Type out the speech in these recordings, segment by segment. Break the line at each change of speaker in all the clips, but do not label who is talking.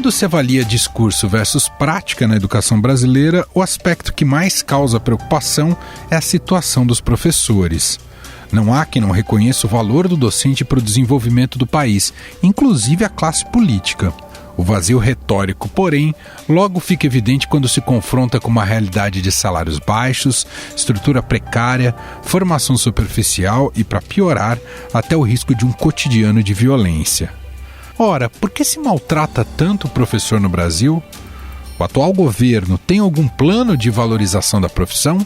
Quando se avalia discurso versus prática na educação brasileira, o aspecto que mais causa preocupação é a situação dos professores. Não há quem não reconheça o valor do docente para o desenvolvimento do país, inclusive a classe política. O vazio retórico, porém, logo fica evidente quando se confronta com uma realidade de salários baixos, estrutura precária, formação superficial e, para piorar, até o risco de um cotidiano de violência. Ora, por que se maltrata tanto o professor no Brasil? O atual governo tem algum plano de valorização da profissão?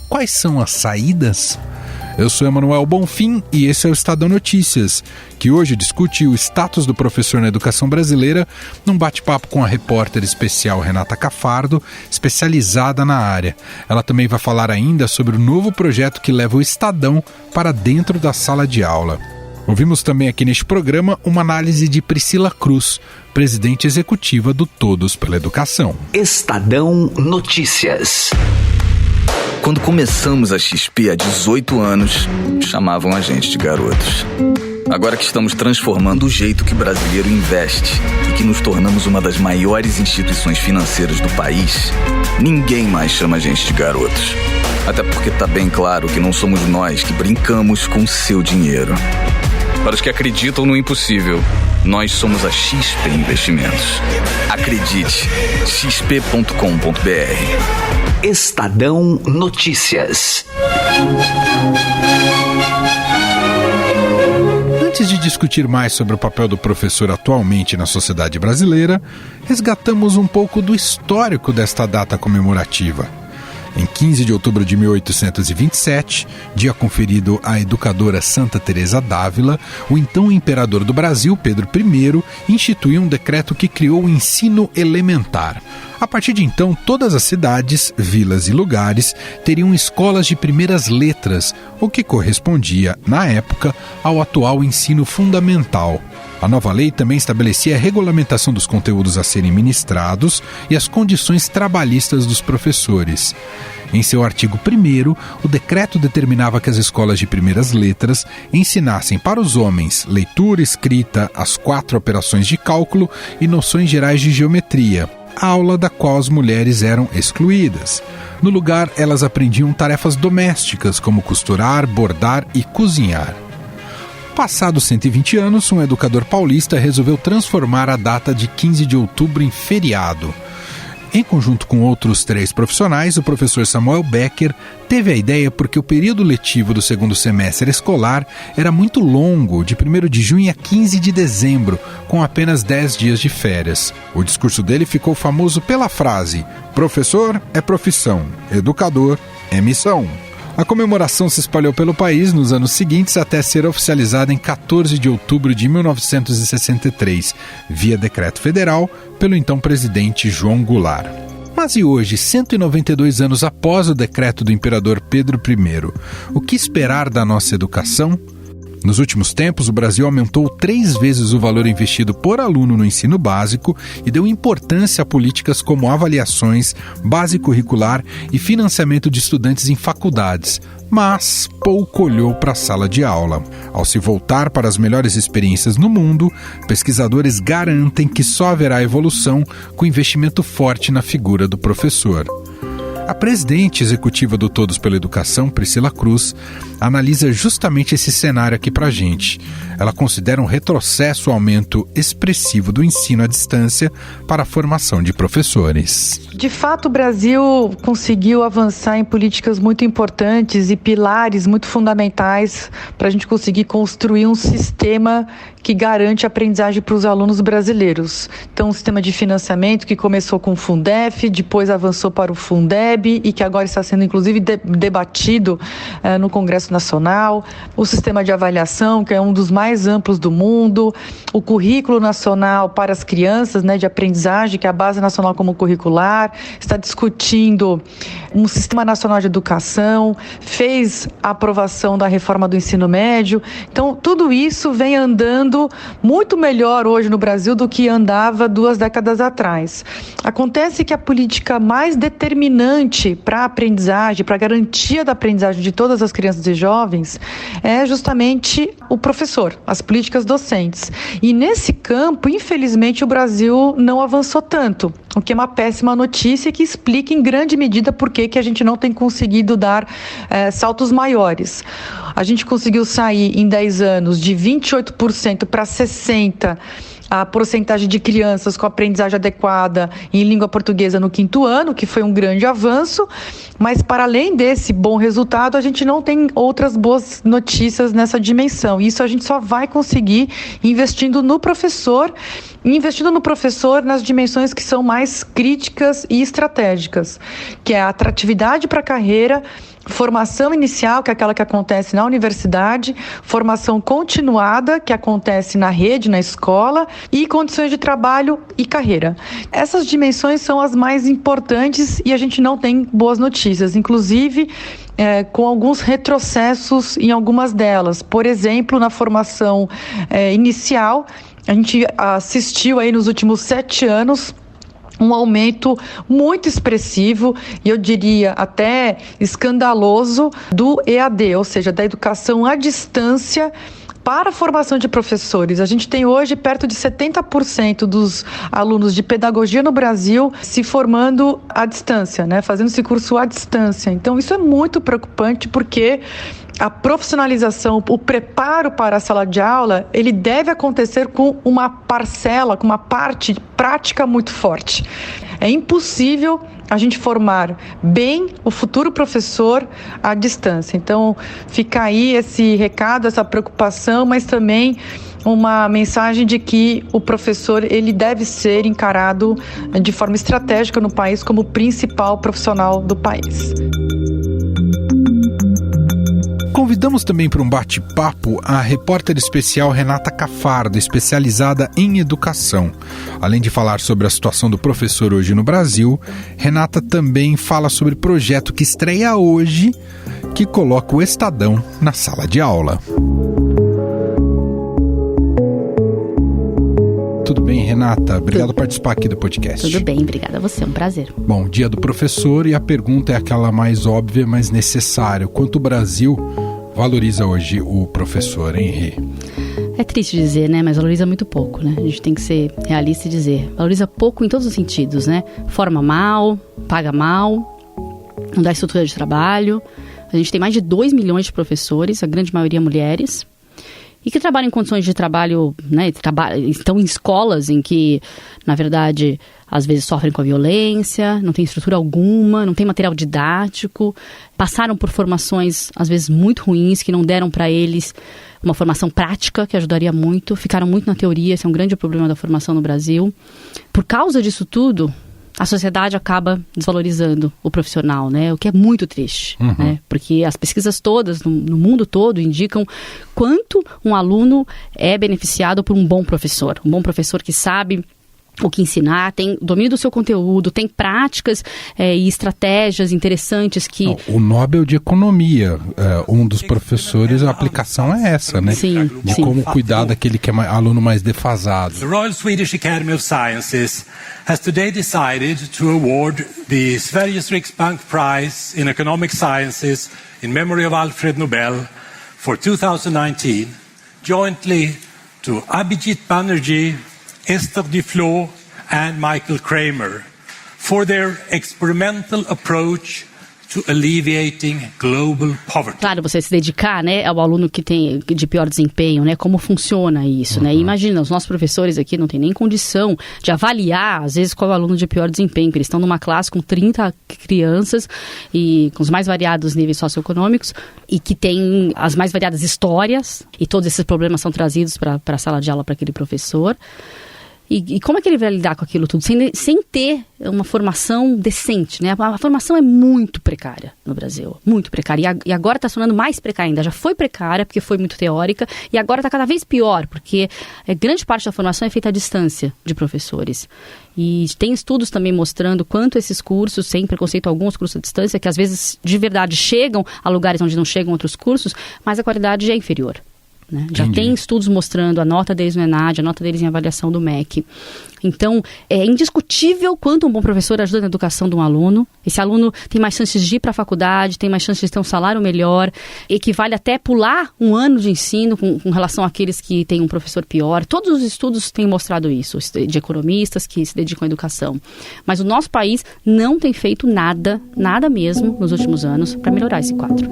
Quais são as saídas? Eu sou Emanuel Bonfim e esse é o Estadão Notícias, que hoje discute o status do professor na educação brasileira num bate-papo com a repórter especial Renata Cafardo, especializada na área. Ela também vai falar ainda sobre o novo projeto que leva o Estadão para dentro da sala de aula. Ouvimos também aqui neste programa uma análise de Priscila Cruz, presidente executiva do Todos pela Educação.
Estadão Notícias.
Quando começamos a XP há 18 anos, chamavam a gente de garotos. Agora que estamos transformando o jeito que o brasileiro investe e que nos tornamos uma das maiores instituições financeiras do país, ninguém mais chama a gente de garotos. Até porque está bem claro que não somos nós que brincamos com o seu dinheiro. Para os que acreditam no impossível, nós somos a XP Investimentos. Acredite, xp.com.br.
Estadão Notícias.
Antes de discutir mais sobre o papel do professor atualmente na sociedade brasileira, resgatamos um pouco do histórico desta data comemorativa. Em 15 de outubro de 1827, dia conferido à educadora Santa Teresa d'Ávila, o então imperador do Brasil, Pedro I, instituiu um decreto que criou o ensino elementar. A partir de então, todas as cidades, vilas e lugares teriam escolas de primeiras letras, o que correspondia, na época, ao atual ensino fundamental. A nova lei também estabelecia a regulamentação dos conteúdos a serem ministrados e as condições trabalhistas dos professores. Em seu artigo 1º, o decreto determinava que as escolas de primeiras letras ensinassem para os homens leitura, escrita, as 4 operações de cálculo e noções gerais de geometria, aula da qual as mulheres eram excluídas. No lugar, elas aprendiam tarefas domésticas, como costurar, bordar e cozinhar. Passados 120 anos, um educador paulista resolveu transformar a data de 15 de outubro em feriado. Em conjunto com outros 3 profissionais, o professor Samuel Becker teve a ideia porque o período letivo do segundo semestre escolar era muito longo, de 1º de junho a 15 de dezembro, com apenas 10 dias de férias. O discurso dele ficou famoso pela frase: professor é profissão, educador é missão. A comemoração se espalhou pelo país nos anos seguintes até ser oficializada em 14 de outubro de 1963, via decreto federal, pelo então presidente João Goulart. Mas e hoje, 192 anos após o decreto do imperador Pedro I, o que esperar da nossa educação? Nos últimos tempos, o Brasil aumentou 3 vezes o valor investido por aluno no ensino básico e deu importância a políticas como avaliações, base curricular e financiamento de estudantes em faculdades, mas pouco olhou para a sala de aula. Ao se voltar para as melhores experiências no mundo, pesquisadores garantem que só haverá evolução com investimento forte na figura do professor. A presidente executiva do Todos pela Educação, Priscila Cruz, analisa justamente esse cenário aqui pra gente. Ela considera um retrocesso o aumento expressivo do ensino à distância para a formação de professores.
De fato, o Brasil conseguiu avançar em políticas muito importantes e pilares muito fundamentais para a gente conseguir construir um sistema que garante a aprendizagem para os alunos brasileiros. Então, um sistema de financiamento que começou com o Fundef, depois avançou para o Fundeb e que agora está sendo, inclusive, debatido no Congresso Nacional. O sistema de avaliação, que é um dos mais amplos do mundo. O currículo nacional para as crianças, de aprendizagem, que é a Base Nacional Comum Curricular. Está discutindo um Sistema Nacional de Educação. Fez a aprovação da reforma do ensino médio. Então, tudo isso vem andando muito melhor hoje no Brasil do que andava 2 décadas atrás. Acontece que a política mais determinante importante para a aprendizagem, para a garantia da aprendizagem de todas as crianças e jovens, é justamente o professor, as políticas docentes. E nesse campo, infelizmente, o Brasil não avançou tanto, o que é uma péssima notícia que explica em grande medida por que a gente não tem conseguido dar saltos maiores. A gente conseguiu sair em 10 anos de 28% para 60% a porcentagem de crianças com aprendizagem adequada em língua portuguesa no 5º ano, que foi um grande avanço, mas para além desse bom resultado, a gente não tem outras boas notícias nessa dimensão. Isso a gente só vai conseguir investindo no professor nas dimensões que são mais críticas e estratégicas, que é a atratividade para a carreira, formação inicial, que é aquela que acontece na universidade, formação continuada, que acontece na rede, na escola, e condições de trabalho e carreira. Essas dimensões são as mais importantes e a gente não tem boas notícias, inclusive com alguns retrocessos em algumas delas. Por exemplo, na formação inicial, a gente assistiu aí nos últimos 7 anos um aumento muito expressivo e eu diria até escandaloso do EAD, ou seja, da educação à distância para a formação de professores. A gente tem hoje perto de 70% dos alunos de pedagogia no Brasil se formando à distância, né? Fazendo esse curso à distância. Então isso é muito preocupante porque a profissionalização, o preparo para a sala de aula, ele deve acontecer com uma parcela, com uma parte prática muito forte. É impossível a gente formar bem o futuro professor à distância. Então, fica aí esse recado, essa preocupação, mas também uma mensagem de que o professor ele deve ser encarado de forma estratégica no país como o principal profissional do país.
Convidamos também para um bate-papo a repórter especial Renata Cafardo, especializada em educação. Além de falar sobre a situação do professor hoje no Brasil, Renata também fala sobre o projeto que estreia hoje, que coloca o Estadão na sala de aula. Tudo bem, Renata? Obrigado por participar aqui do podcast.
Tudo bem, obrigada a você, é um prazer.
Bom, dia do professor e a pergunta é aquela mais óbvia, mas necessária. Quanto o Brasil valoriza hoje o professor, hein, Rê?
É triste dizer, né? Mas valoriza muito pouco, né? A gente tem que ser realista e dizer. Valoriza pouco em todos os sentidos, né? Forma mal, paga mal, não dá estrutura de trabalho. A gente tem mais de 2 milhões de professores, a grande maioria mulheres, e que trabalham em condições de trabalho, né? Estão em escolas em que, na verdade, às vezes sofrem com a violência, não tem estrutura alguma, não tem material didático, passaram por formações, às vezes, muito ruins, que não deram para eles uma formação prática, que ajudaria muito, ficaram muito na teoria, esse é um grande problema da formação no Brasil. Por causa disso tudo, a sociedade acaba desvalorizando o profissional, né? O que é muito triste, né? Porque as pesquisas todas, no mundo todo, indicam quanto um aluno é beneficiado por um bom professor. Um bom professor que sabe o que ensinar, tem domínio do seu conteúdo, tem práticas e estratégias interessantes que...
O Nobel de Economia, um dos professores, a aplicação é essa, né?
Sim,
de como cuidar daquele que é aluno mais defasado.
The Royal Swedish Academy of Sciences has today decided to award the Sveriges Riksbank Prize in Economic Sciences in memory of Alfred Nobel for 2019, jointly to Abhijit Banerjee, Esther Duflo and Michael Kramer for their experimental approach to alleviating global poverty.
Claro, você se dedicar, né, ao aluno que tem de pior desempenho, né, como funciona isso, né? Imagina, os nossos professores aqui não têm nem condição de avaliar, às vezes, qual é o aluno de pior desempenho. Eles estão numa classe com 30 crianças e com os mais variados níveis socioeconômicos e que tem as mais variadas histórias e todos esses problemas são trazidos para a sala de aula para aquele professor. E como é que ele vai lidar com aquilo tudo? Sem ter uma formação decente, né? A formação é muito precária no Brasil, muito precária. E agora está se tornando mais precária ainda. Já foi precária, porque foi muito teórica, e agora está cada vez pior, porque grande parte da formação é feita à distância de professores. E tem estudos também mostrando quanto esses cursos, sem preconceito algum, os cursos à distância, que às vezes, de verdade, chegam a lugares onde não chegam outros cursos, mas a qualidade é inferior. né? Já tem estudos mostrando a nota deles no ENAD, a nota deles em avaliação do MEC. Então, é indiscutível quanto um bom professor ajuda na educação de um aluno. Esse aluno tem mais chances de ir para a faculdade, tem mais chances de ter um salário melhor, equivale até pular um ano de ensino com relação àqueles que têm um professor pior. Todos os estudos têm mostrado isso, de economistas que se dedicam à educação. Mas o nosso país não tem feito nada mesmo, nos últimos anos, para melhorar esse quadro.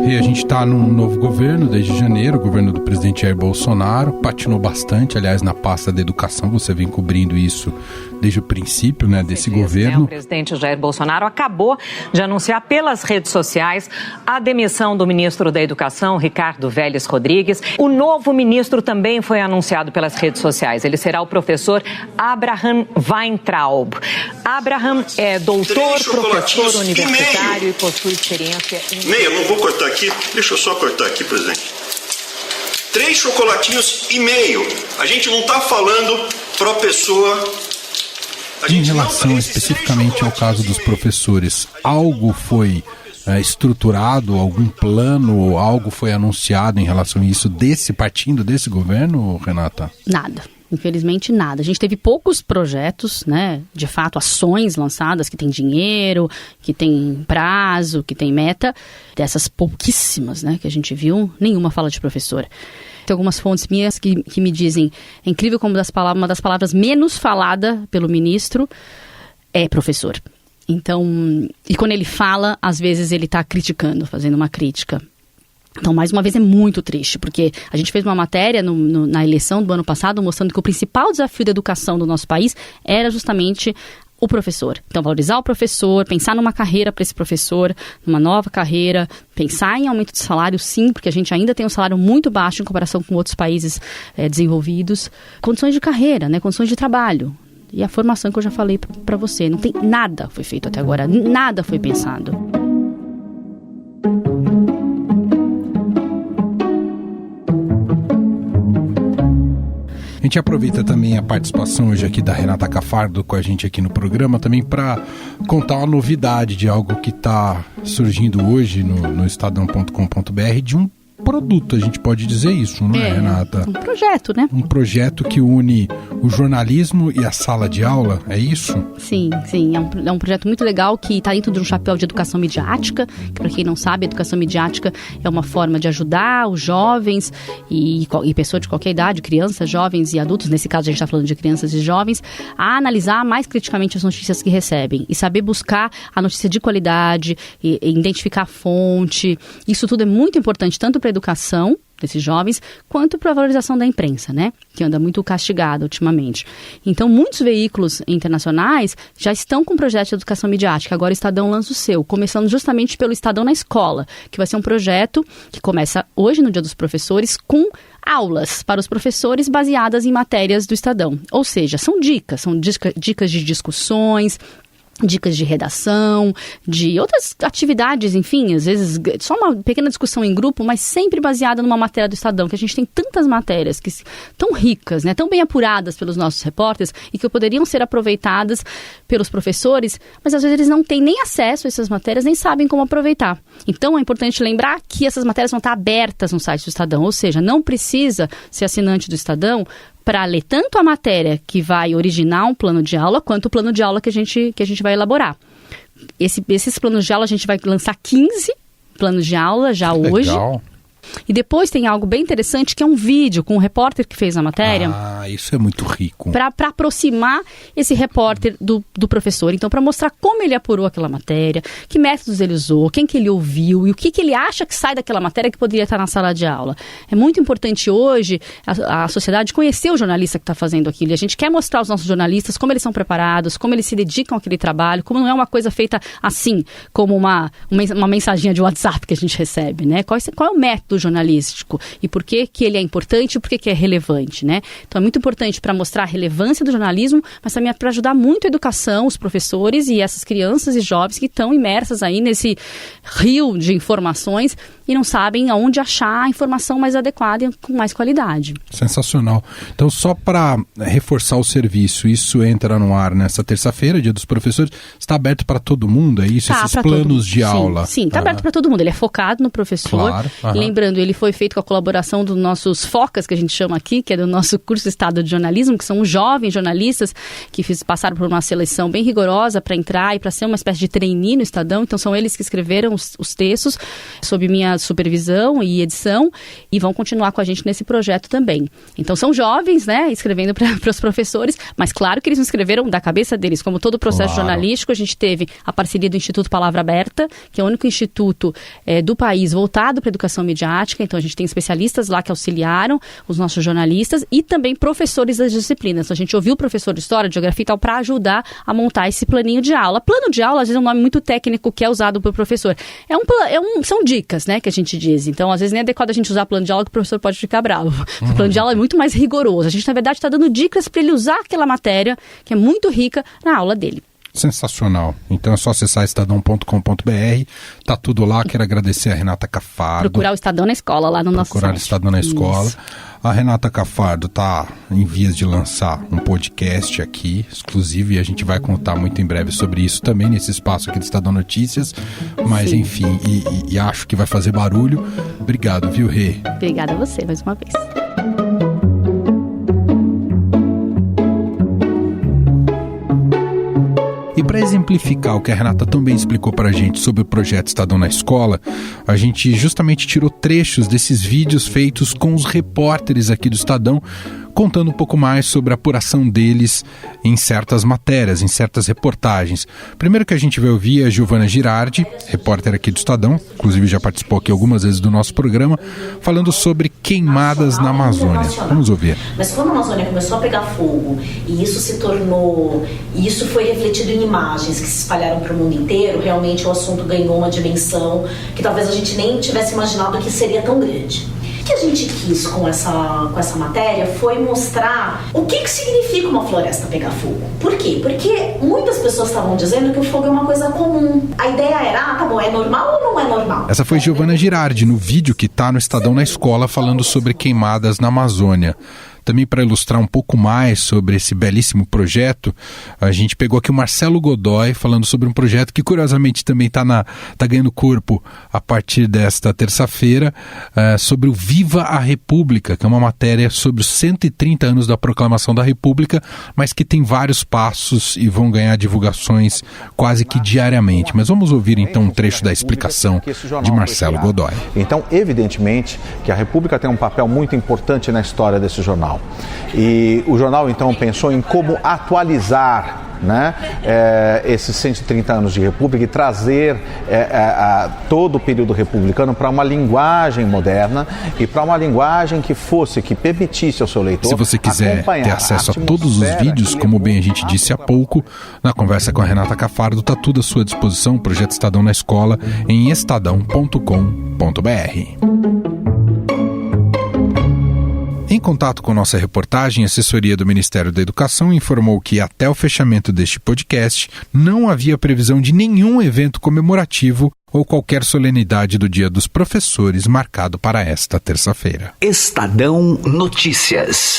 E a gente está num novo governo desde janeiro, o governo do presidente Jair Bolsonaro, patinou bastante, aliás, na pasta da educação, você vem cobrindo isso desde o princípio, né, desse governo.
O presidente Jair Bolsonaro acabou de anunciar pelas redes sociais a demissão do ministro da Educação, Ricardo Vélez Rodrigues. O novo ministro também foi anunciado pelas redes sociais. Ele será o professor Abraham Weintraub. Abraham é doutor, professor universitário e possui experiência em...
Meia, não vou cortar aqui. Deixa eu só cortar aqui, presidente. 3 chocolatinhos e meio. A gente não está falando para pessoa...
Em relação especificamente ao caso dos professores, algo foi estruturado, algum plano, algo foi anunciado em relação a isso partindo desse governo, Renata?
Nada. Infelizmente, nada. A gente teve poucos projetos, né, de fato, ações lançadas que tem dinheiro, que tem prazo, que tem meta. Dessas pouquíssimas, né, que a gente viu, nenhuma fala de professor. Tem algumas fontes minhas que me dizem, é incrível como uma das palavras menos falada pelo ministro é professor. Então, e quando ele fala, às vezes ele está criticando, fazendo uma crítica. Então, mais uma vez, é muito triste, porque a gente fez uma matéria na eleição do ano passado mostrando que o principal desafio da educação do nosso país era justamente o professor. Então, valorizar o professor, pensar numa carreira para esse professor, numa nova carreira, pensar em aumento de salário, sim, porque a gente ainda tem um salário muito baixo em comparação com outros países desenvolvidos. Condições de carreira, né, condições de trabalho. E a formação que eu já falei para você. Não tem nada foi feito até agora, nada foi pensado.
A gente aproveita também a participação hoje aqui da Renata Cafardo com a gente aqui no programa também para contar uma novidade de algo que está surgindo hoje no estadão.com.br, de um produto, a gente pode dizer isso, não é, Renata?
Um projeto, né?
Um projeto que une o jornalismo e a sala de aula, é isso?
Sim. É um projeto muito legal que está dentro de um chapéu de educação midiática, que, para quem não sabe, a educação midiática é uma forma de ajudar os jovens e pessoas de qualquer idade, crianças, jovens e adultos, nesse caso a gente está falando de crianças e jovens, a analisar mais criticamente as notícias que recebem e saber buscar a notícia de qualidade, e identificar a fonte. Isso tudo é muito importante, tanto para a educação desses jovens, quanto para a valorização da imprensa, né? Que anda muito castigada ultimamente. Então, muitos veículos internacionais já estão com projetos de educação midiática. Agora o Estadão lança o seu, começando justamente pelo Estadão na Escola, que vai ser um projeto que começa hoje, no Dia dos Professores, com aulas para os professores baseadas em matérias do Estadão. Ou seja, são dicas de discussões, dicas de redação, de outras atividades, enfim, às vezes só uma pequena discussão em grupo, mas sempre baseada numa matéria do Estadão, que a gente tem tantas matérias que tão ricas, né, tão bem apuradas pelos nossos repórteres e que poderiam ser aproveitadas pelos professores, mas às vezes eles não têm nem acesso a essas matérias, nem sabem como aproveitar. Então é importante lembrar que essas matérias vão estar abertas no site do Estadão, ou seja, não precisa ser assinante do Estadão para ler tanto a matéria que vai originar um plano de aula, quanto o plano de aula que a gente vai elaborar. Esses planos de aula, a gente vai lançar 15 planos de aula já hoje.
Legal.
E depois tem algo bem interessante, que é um vídeo com o repórter que fez a matéria.
Ah, isso é muito rico.
Para aproximar esse repórter do professor. Então, para mostrar como ele apurou aquela matéria, que métodos ele usou, quem que ele ouviu e o que ele acha que sai daquela matéria que poderia estar na sala de aula. É muito importante hoje a sociedade conhecer o jornalista que está fazendo aquilo. E a gente quer mostrar aos nossos jornalistas como eles são preparados, como eles se dedicam àquele trabalho, como não é uma coisa feita assim, como uma mensaginha de WhatsApp que a gente recebe, né? Qual é o método jornalístico e por que ele é importante e por que é relevante, né? Então é muito muito importante para mostrar a relevância do jornalismo, mas também para ajudar muito a educação, os professores e essas crianças e jovens que estão imersas aí nesse rio de informações e não sabem aonde achar a informação mais adequada e com mais qualidade.
Sensacional. Então, só para reforçar o serviço, isso entra no ar nessa terça-feira, Dia dos Professores. Está aberto para todo mundo, é isso? Esses planos de aula?
Sim, está aberto para todo mundo. Ele é focado no professor. Claro. Lembrando, ele foi feito com a colaboração dos nossos FOCAs, que a gente chama aqui, que é do nosso curso de Estado de Jornalismo, que são os jovens jornalistas que passaram por uma seleção bem rigorosa para entrar e para ser uma espécie de trainee no Estadão. Então, são eles que escreveram os textos sob minha supervisão e edição e vão continuar com a gente nesse projeto também. Então, são jovens, né, escrevendo para os professores, mas claro que eles não escreveram da cabeça deles. Como todo o processo jornalístico, a gente teve a parceria do Instituto Palavra Aberta, que é o único instituto do país voltado para a educação midiática. Então, a gente tem especialistas lá que auxiliaram os nossos jornalistas e também professores das disciplinas. Então, a gente ouviu o professor de História, de Geografia e tal, para ajudar a montar esse planinho de aula. Plano de aula, às vezes, é um nome muito técnico que é usado pelo professor. São dicas, né, que a gente diz. Então, às vezes, nem é adequado a gente usar plano de aula que o professor pode ficar bravo. O plano de aula é muito mais rigoroso. A gente, na verdade, está dando dicas para ele usar aquela matéria, que é muito rica, na aula dele.
Sensacional. Então é só acessar estadão.com.br, tá tudo lá. Quero agradecer a Renata Cafardo.
Procurar o Estadão na Escola, lá no nosso site. Procurar o
Estadão na Escola. Isso. A Renata Cafardo tá em vias de lançar um podcast aqui, exclusivo, e a gente vai contar muito em breve sobre isso também, nesse espaço aqui do Estadão Notícias. Mas, enfim, e acho que vai fazer barulho. Obrigado, viu, Rê?
Obrigada a você, mais uma vez.
E para exemplificar o que a Renata também explicou para a gente sobre o projeto Estadão na Escola, a gente justamente tirou trechos desses vídeos feitos com os repórteres aqui do Estadão, contando um pouco mais sobre a apuração deles em certas matérias, em certas reportagens. Primeiro que a gente vai ouvir é a Giovana Girardi, repórter aqui do Estadão, inclusive já participou aqui algumas vezes do nosso programa, falando sobre queimadas na Amazônia. Vamos ouvir.
Mas quando a Amazônia começou a pegar fogo e isso se tornou, e isso foi refletido em imagens que se espalharam para o mundo inteiro, realmente o assunto ganhou uma dimensão que talvez a gente nem tivesse imaginado que seria tão grande. O que a gente quis com essa matéria foi mostrar o que significa uma floresta pegar fogo. Por quê? Porque muitas pessoas estavam dizendo que o fogo é uma coisa comum. A ideia era, tá bom, é normal ou não é normal?
Essa foi Giovana Girardi, no vídeo que tá no Estadão na Escola, falando sobre queimadas na Amazônia. Também para ilustrar um pouco mais sobre esse belíssimo projeto, a gente pegou aqui o Marcelo Godoy falando sobre um projeto que curiosamente também tá ganhando corpo a partir desta terça-feira, sobre o Viva a República, que é uma matéria sobre os 130 anos da Proclamação da República, mas que tem vários passos e vão ganhar divulgações quase que diariamente. Mas vamos ouvir então um trecho da explicação de Marcelo Godoy.
Então, evidentemente que a República tem um papel muito importante na história desse jornal. E o jornal, então, pensou em como atualizar, né, esses 130 anos de República e trazer todo o período republicano para uma linguagem moderna e para uma linguagem que permitisse ao seu leitor.
Se você quiser ter acesso a todos os vídeos, como bem a gente disse há pouco, na conversa com a Renata Cafardo, está tudo à sua disposição, o Projeto Estadão na Escola, em estadão.com.br. Em contato com nossa reportagem, a assessoria do Ministério da Educação informou que até o fechamento deste podcast não havia previsão de nenhum evento comemorativo ou qualquer solenidade do Dia dos Professores marcado para esta terça-feira.
Estadão Notícias.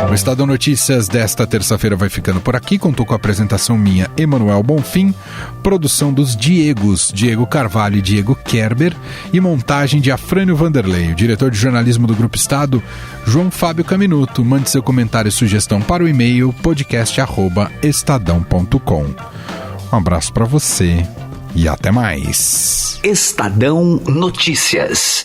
O Estadão Notícias desta terça-feira vai ficando por aqui. Contou com a apresentação minha, Emanuel Bonfim, produção dos Diego Carvalho e Diego Kerber e montagem de Afrânio Vanderlei. O diretor de jornalismo do Grupo Estado, João Fábio Caminuto. Mande seu comentário e sugestão para o e-mail podcast@estadão.com. Um abraço para você e até mais.
Estadão Notícias.